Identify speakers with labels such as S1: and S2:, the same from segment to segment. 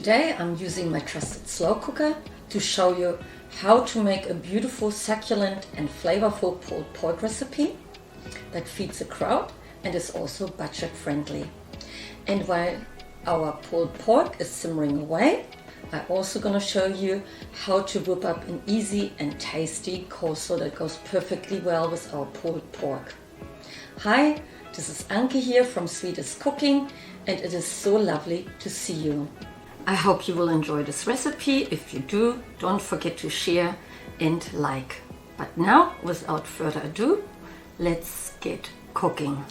S1: Today I'm using my trusted slow cooker to show you how to make a beautiful, succulent and flavorful pulled pork recipe that feeds a crowd and is also budget friendly. And while our pulled pork is simmering away, I'm also going to show you how to whip up an easy and tasty coleslaw that goes perfectly well with our pulled pork. Hi, this is Anke here from Sweetest Cooking, and it is so lovely to see you. I hope you will enjoy this recipe. If you do, don't forget to share and like. But now, without further ado, let's get cooking.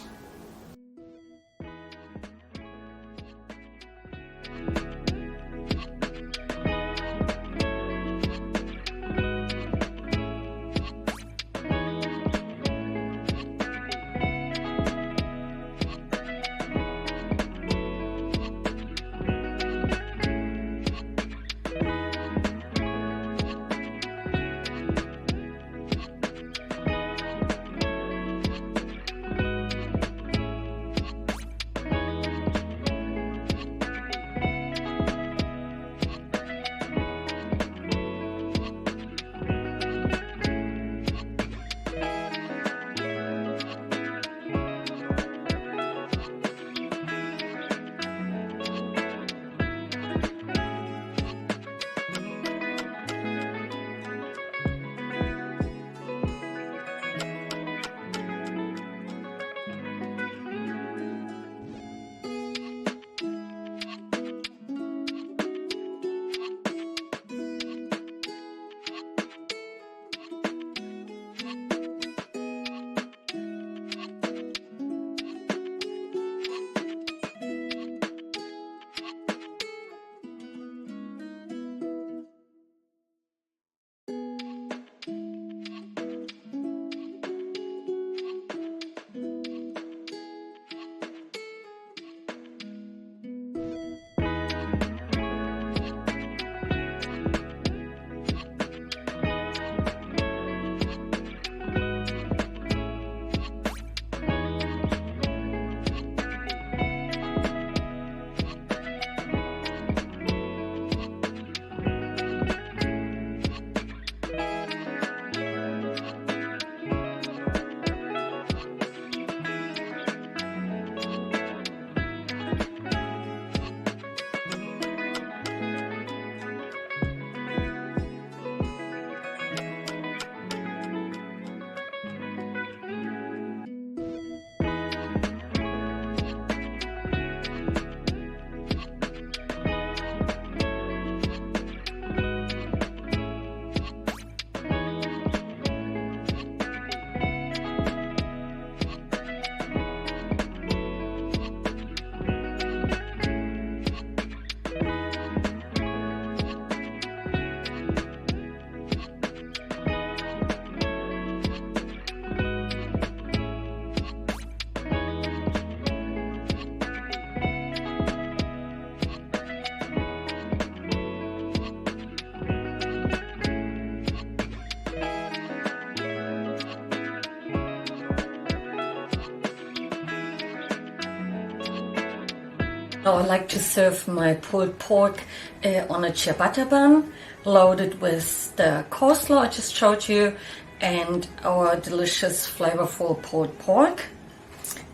S1: Now I like to serve my pulled pork on a ciabatta bun, loaded with the coleslaw I just showed you and our delicious flavorful pulled pork.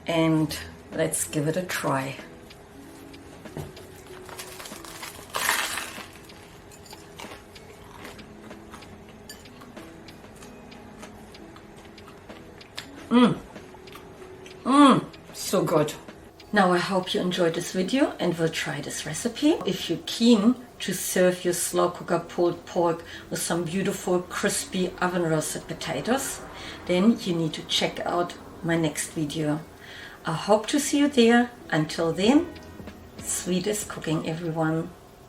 S1: And let's give it a try. So good. Now I hope you enjoyed this video and will try this recipe. If you're keen to serve your slow cooker pulled pork with some beautiful crispy oven roasted potatoes, then you need to check out my next video. I hope to see you there. Until then, sweetest cooking everyone.